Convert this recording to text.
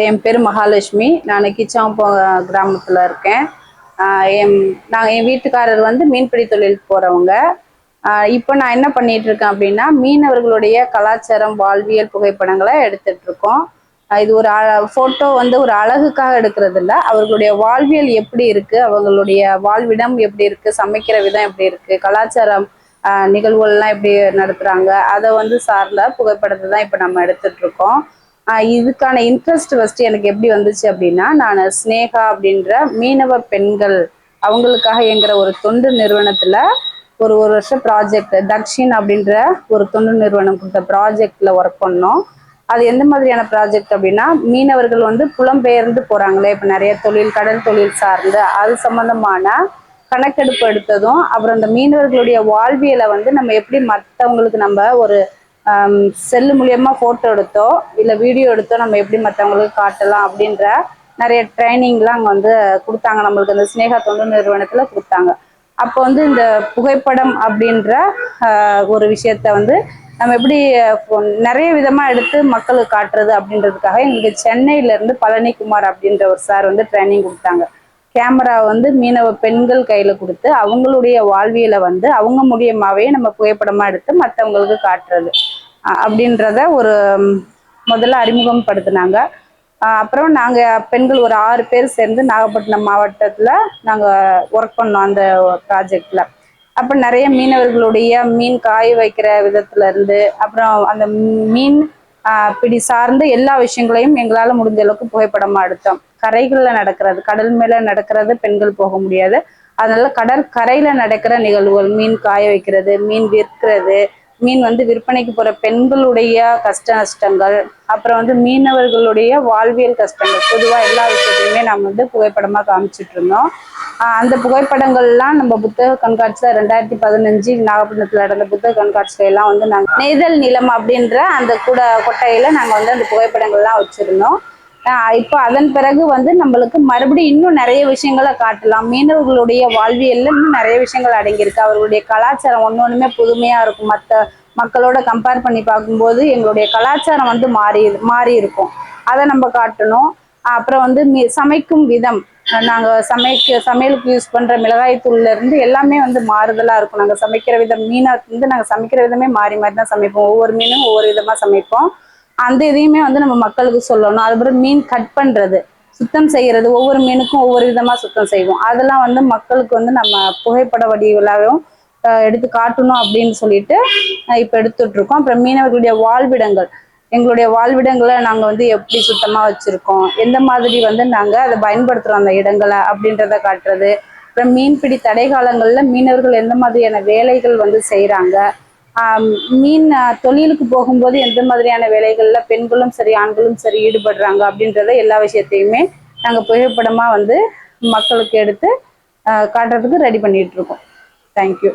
என் பேர் மகாலட்சுமி. நான் கிச்சாம்போ கிராமத்தில் இருக்கேன். என் வீட்டுக்காரர் வந்து மீன்பிடி தொழிலுக்கு போகிறவங்க. இப்போ நான் என்ன பண்ணிட்டு இருக்கேன் அப்படின்னா, மீனவர்களுடைய கலாச்சாரம், வாழ்வியல் புகைப்படங்களை எடுத்துட்டு இருக்கோம். இது ஒரு ஃபோட்டோ வந்து ஒரு அழகுக்காக எடுக்கிறது இல்லை, அவர்களுடைய வாழ்வியல் எப்படி இருக்கு, அவங்களுடைய வாழ்விடம் எப்படி இருக்கு, சமைக்கிற விதம் எப்படி இருக்கு, கலாச்சாரம் நிகழ்வுகள்லாம் எப்படி நடத்துறாங்க, அதை வந்து சார்ந்த புகைப்படத்தை தான் இப்போ நம்ம எடுத்துட்டு இருக்கோம். இதுக்கான இன்ட்ரெஸ்ட் ஃபர்ஸ்ட் எனக்கு எப்படி வந்துச்சு அப்படின்னா, நான் ஸ்னேகா அப்படின்ற மீனவ பெண்கள் அவங்களுக்காக இயங்குற ஒரு தொண்டு நிறுவனத்துல ஒரு வருஷம் ப்ராஜெக்ட் தக்ஷின் அப்படின்ற ஒரு தொண்டு நிறுவனம் கொடுத்த ப்ராஜெக்ட்ல ஒர்க் பண்ணோம். அது எந்த மாதிரியான ப்ராஜெக்ட் அப்படின்னா, மீனவர்கள் வந்து புலம்பெயர்ந்து போறாங்களே, இப்போ நிறைய தொழில் கடல் தொழில் சார்ந்து அது சம்பந்தமான கணக்கெடுப்பு எடுத்ததும், அப்புறம் இந்த மீனவர்களுடைய வாழ்வியலை வந்து நம்ம எப்படி மற்றவங்களுக்கு நம்ம ஒரு செல்லு மூலியமா போட்டோ எடுத்தோ இல்லை வீடியோ எடுத்தோ நம்ம எப்படி மற்றவங்களுக்கு காட்டலாம் அப்படின்ற நிறைய ட்ரைனிங்லாம் அங்கே வந்து கொடுத்தாங்க. நம்மளுக்கு அந்த ஸ்னேகா தொண்டு நிறுவனத்தில் கொடுத்தாங்க. அப்போ வந்து இந்த புகைப்படம் அப்படின்ற ஒரு விஷயத்த வந்து நம்ம எப்படி நிறைய விதமாக எடுத்து மக்களுக்கு காட்டுறது அப்படின்றதுக்காக எங்களுக்கு சென்னையிலேருந்து பழனிக்குமார் அப்படின்ற ஒரு சார் வந்து ட்ரைனிங் கொடுத்தாங்க. கேமரா வந்து மீனவ பெண்கள் கையில கொடுத்து அவங்களுடைய வாழ்வியலை வந்து அவங்க மூலியமாவே நம்ம புகைப்படமா எடுத்து மற்றவங்களுக்கு காட்டுறது அப்படின்றத ஒரு முதல்ல அறிமுகம் படுத்தினாங்க. அப்புறம் நாங்க பெண்கள் ஒரு 6 பேர் சேர்ந்து நாகப்பட்டினம் மாவட்டத்துல நாங்க ஒர்க் பண்ணோம் அந்த ப்ராஜெக்ட்ல. அப்ப நிறைய மீனவர்களுடைய மீன் காய வைக்கிற விதத்துல இருந்து அப்புறம் அந்த மீன் பிடி சார்ந்த எல்லா விஷயங்களையும் எங்களால முடிஞ்ச அளவுக்கு புகைப்படமா எடுத்தோம். கரைகள்ல நடக்கிறது, கடல் மேல நடக்கிறது பெண்கள் போக முடியாது, அதனால கடற்கரையில நடக்கிற நிகழ்வுகள், மீன் காய வைக்கிறது, மீன் விற்கிறது, மீன் வந்து விற்பனைக்கு போற பெண்களுடைய கஷ்ட நஷ்டங்கள், அப்புறம் வந்து மீனவர்களுடைய வாழ்வியல் கஷ்டங்கள், பொதுவாக எல்லா விஷயத்தையுமே நம்ம வந்து புகைப்படமா காமிச்சிட்டு இருந்தோம். அந்த புகைப்படங்கள்லாம் நம்ம புத்தக கண்காட்சியில 2015 நாகப்பட்டினத்துல நடந்த புத்தக கண்காட்சியில எல்லாம் வந்து நாங்கள் நெய்தல் நிலம் அப்படின்ற அந்த கொட்டையில நாங்கள் வந்து அந்த புகைப்படங்கள்லாம் வச்சிருந்தோம். இப்போ அதன் பிறகு வந்து நம்மளுக்கு மறுபடியும் இன்னும் நிறைய விஷயங்களை காட்டலாம். மீனவர்களுடைய வாழ்வியல்ல இன்னும் நிறைய விஷயங்கள் அடங்கியிருக்கு. அவர்களுடைய கலாச்சாரம் ஒன்னொன்னுமே புதுமையா இருக்கும். மற்ற மக்களோட கம்பேர் பண்ணி பார்க்கும்போது எங்களுடைய கலாச்சாரம் வந்து மாறி இருக்கும். அதை நம்ம காட்டணும். அப்புறம் வந்து சமைக்கும் விதம், நாங்கள் சமையலுக்கு யூஸ் பண்ற மிளகாய் தூள்ல இருந்து எல்லாமே வந்து மாறுதலா இருக்கும். நாங்கள் சமைக்கிற விதம், மீனை வந்து நாங்கள் சமைக்கிற விதமே மாறி மாறி தான் சமைப்போம். ஒவ்வொரு மீனும் ஒவ்வொரு விதமா சமைப்போம். அந்த இதையுமே வந்து நம்ம மக்களுக்கு சொல்லணும். அதுக்கப்புறம் மீன் கட் பண்றது, சுத்தம் செய்யறது, ஒவ்வொரு மீனுக்கும் ஒவ்வொரு விதமா சுத்தம் செய்வோம். அதெல்லாம் வந்து மக்களுக்கு வந்து நம்ம புகைப்பட வடிவிலாகவும் எடுத்து காட்டணும் அப்படின்னு சொல்லிட்டு இப்ப எடுத்துட்டு இருக்கோம். அப்புறம் மீனவர்களுடைய வாழ்விடங்கள், எங்களுடைய வாழ்விடங்களை நாங்க வந்து எப்படி சுத்தமா வச்சிருக்கோம், எந்த மாதிரி வந்து நாங்க அதை பயன்படுத்துறோம் அந்த இடங்களை அப்படின்றத காட்டுறது. அப்புறம் மீன்பிடி தடை காலங்கள்ல மீனவர்கள் எந்த மாதிரியான வேலைகள் வந்து செய்யறாங்க, மீன் தொழிலுக்கு போகும்போது எந்த மாதிரியான வேலைகள்ல பெண்களும் சரி ஆண்களும் சரி ஈடுபடுறாங்க அப்படின்றத எல்லா விஷயத்தையுமே நாங்கள் புகைப்படமா வந்து மக்களுக்கு எடுத்து காட்டுறதுக்கு ரெடி பண்ணிட்டு இருக்கோம். தேங்க்யூ.